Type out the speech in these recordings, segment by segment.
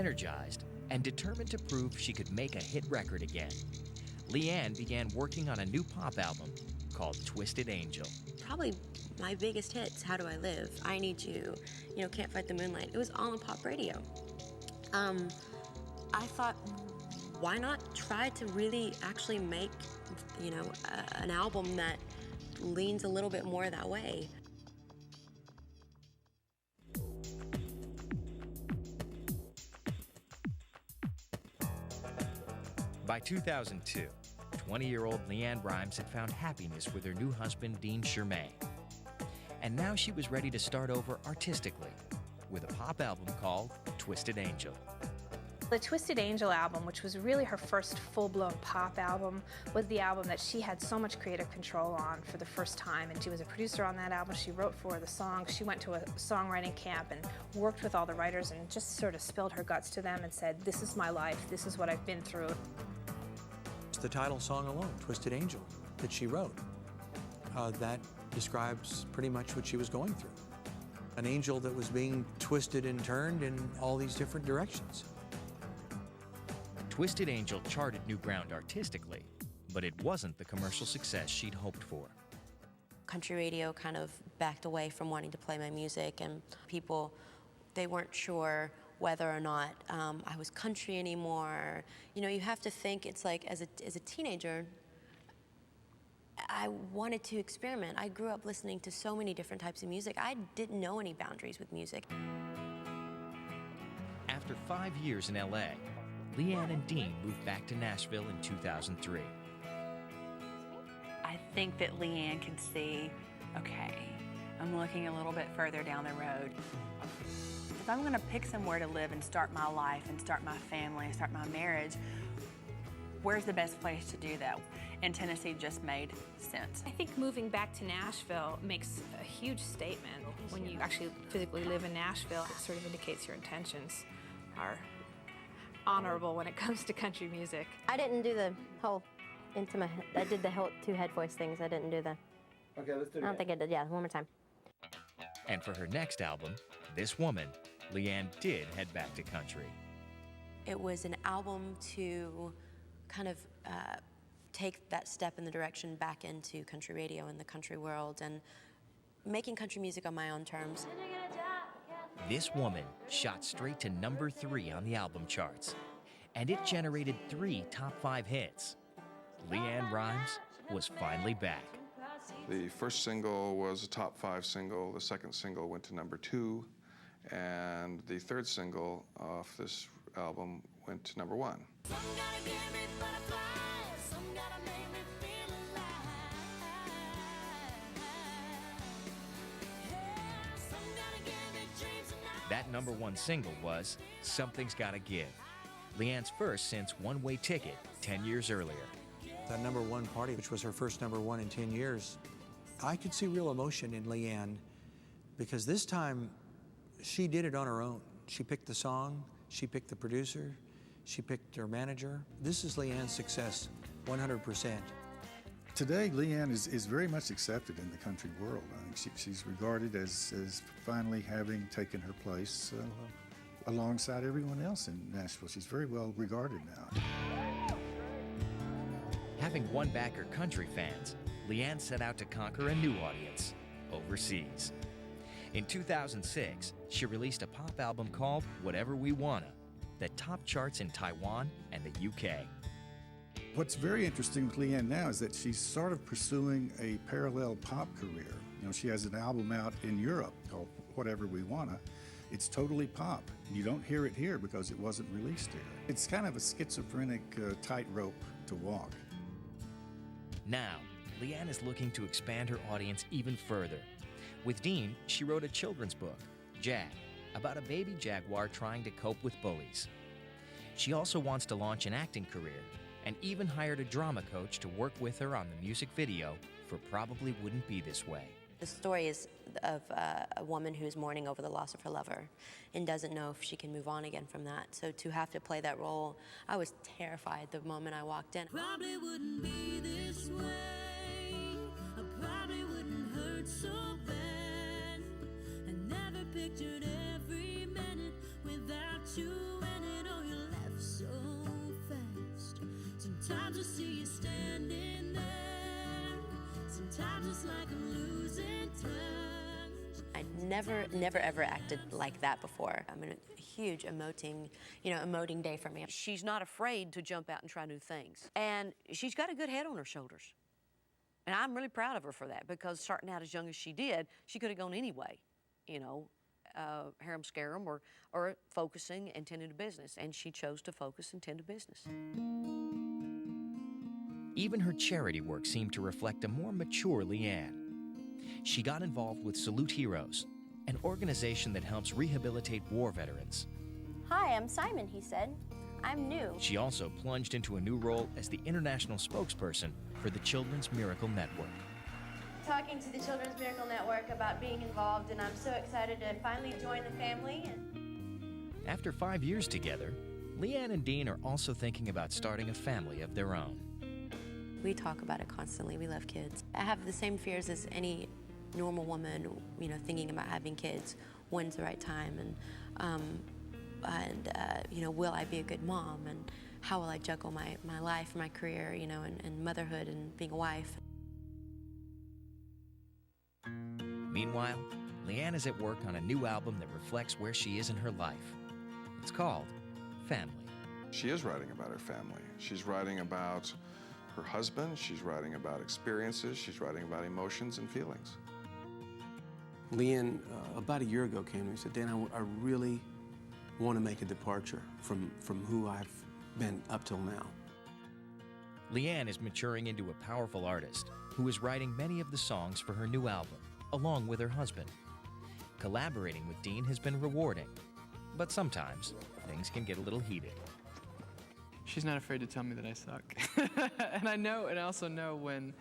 Energized and determined to prove she could make a hit record again, LeAnn began working on a new pop album called Twisted Angel. Probably my biggest hits, How Do I Live, I Need You, Can't Fight the Moonlight, it was all on pop radio. I thought, why not try to really actually make, an album that leans a little bit more that way. By 2002, 20-year-old LeAnn Rimes had found happiness with her new husband, Dean Shermay. And now she was ready to start over artistically with a pop album called Twisted Angel. The Twisted Angel album, which was really her first full-blown pop album, was the album that she had so much creative control on for the first time, and she was a producer on that album. She wrote for the songs. She went to a songwriting camp and worked with all the writers and just sort of spilled her guts to them and said, this is my life, this is what I've been through. The title song alone, Twisted Angel, that she wrote, that describes pretty much what she was going through. An angel that was being twisted and turned in all these different directions. Twisted Angel charted new ground artistically, but it wasn't the commercial success she'd hoped for. Country radio kind of backed away from wanting to play my music, and people, they weren't sure whether or not I was country anymore. You have to think, it's like, as a teenager, I wanted to experiment. I grew up listening to so many different types of music. I didn't know any boundaries with music. After 5 years in LA, LeAnn and Dean moved back to Nashville in 2003. I think that LeAnn can see, okay, I'm looking a little bit further down the road. If I'm gonna pick somewhere to live and start my life and start my family and start my marriage, where's the best place to do that? And Tennessee just made sense. I think moving back to Nashville makes a huge statement. When you actually physically live in Nashville, it sort of indicates your intentions are honorable when it comes to country music. I didn't do the whole I did the whole two head voice things. I didn't do the. Okay, let's do it. I don't think I did. Yeah, one more time. And for her next album, This Woman, LeAnn did head back to country. It was an album to kind of take that step in the direction back into country radio and the country world and making country music on my own terms. This Woman shot straight to #3 on the album charts, and it generated 3 top 5 hits. LeAnn Rimes was finally back. The first single was a top 5 single, the second single went to #2, and the third single off this album went to #1. That #1 single was Something's Gotta Give, LeAnn's first since One Way Ticket 10 years earlier. That #1 party, which was her first #1 in 10 years, I could see real emotion in LeAnn because this time she did it on her own. She picked the song, she picked the producer, she picked her manager. This is LeAnn's success, 100%. Today, LeAnn is very much accepted in the country world. I think she's regarded as finally having taken her place alongside everyone else in Nashville. She's very well regarded now. Having won back her country fans, LeAnn set out to conquer a new audience, overseas. In 2006, she released a pop album called Whatever We Wanna that topped charts in Taiwan and the UK. What's very interesting with LeAnn now is that she's sort of pursuing a parallel pop career. She has an album out in Europe called Whatever We Wanna. It's totally pop. You don't hear it here because it wasn't released here. It's kind of a schizophrenic tightrope to walk. Now, LeAnn is looking to expand her audience even further. With Dean, she wrote a children's book, Jag, about a baby jaguar trying to cope with bullies. She also wants to launch an acting career and even hired a drama coach to work with her on the music video for Probably Wouldn't Be This Way. The story is of a woman who's mourning over the loss of her lover and doesn't know if she can move on again from that. So to have to play that role, I was terrified the moment I walked in. Probably wouldn't be this way. I probably wouldn't hurt so bad. I never pictured every minute without you in it. Sometimes I see you standing there. Sometimes it's like I'm losing touch. I never ever acted like that before. I mean, a huge emoting day for me. She's not afraid to jump out and try new things. And she's got a good head on her shoulders. And I'm really proud of her for that, because starting out as young as she did, she could have gone any way, harem scarum or focusing and tending to business. And she chose to focus and tend to business. Even her charity work seemed to reflect a more mature LeAnn. She got involved with Salute Heroes, an organization that helps rehabilitate war veterans. Hi, I'm Simon, he said. I'm new. She also plunged into a new role as the international spokesperson for the Children's Miracle Network. Talking to the Children's Miracle Network about being involved, and I'm so excited to finally join the family. After 5 years together, LeAnn and Dean are also thinking about starting a family of their own. We talk about it constantly. We love kids. I have the same fears as any normal woman, thinking about having kids. When's the right time? And will I be a good mom? And how will I juggle my life, my career, and motherhood and being a wife? Meanwhile, LeAnn is at work on a new album that reflects where she is in her life. It's called Family. She is writing about her family. She's writing about her husband. She's writing about experiences. She's writing about emotions and feelings. LeAnn, about a year ago, came to me and said, Dan, I really want to make a departure from who I've been up till now. LeAnn is maturing into a powerful artist who is writing many of the songs for her new album, along with her husband. Collaborating with Dean has been rewarding, but sometimes things can get a little heated. She's not afraid to tell me that I suck. And I also know when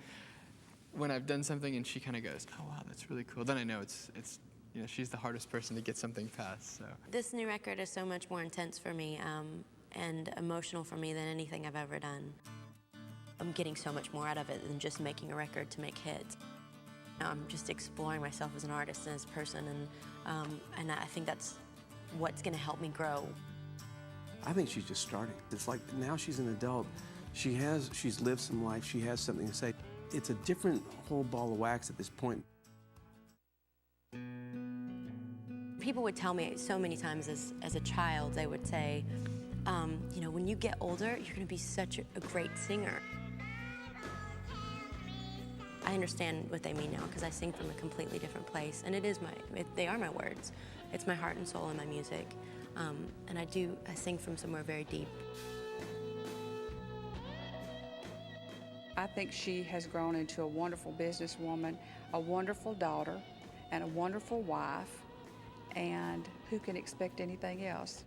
I've done something and she kind of goes, oh wow, that's really cool. Then I know it's she's the hardest person to get something past, so. This new record is so much more intense for me and emotional for me than anything I've ever done. I'm getting so much more out of it than just making a record to make hits. I'm just exploring myself as an artist and as a person, and I think that's what's going to help me grow. I think she's just starting. It's like now she's an adult. She's lived some life. She has something to say. It's a different whole ball of wax at this point. People would tell me so many times as a child, they would say, when you get older, you're going to be such a great singer. I understand what they mean now because I sing from a completely different place, and they are my words. It's my heart and soul in my music, and I sing from somewhere very deep. I think she has grown into a wonderful businesswoman, a wonderful daughter, and a wonderful wife, and who can expect anything else?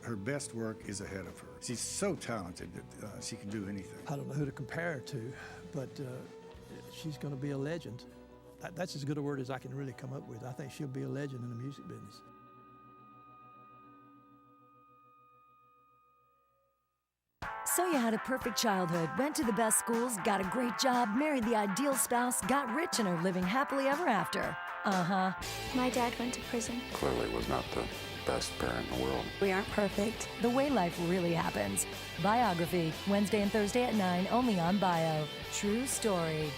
Her best work is ahead of her. She's so talented that she can do anything. I don't know who to compare her to, but she's going to be a legend. That's as good a word as I can really come up with. I think she'll be a legend in the music business. So you had a perfect childhood, went to the best schools, got a great job, married the ideal spouse, got rich, and are living happily ever after. Uh-huh. My dad went to prison. Clearly was not the best parent in the world. We aren't perfect. The way life really happens. Biography, Wednesday and Thursday at 9, only on Bio. True story.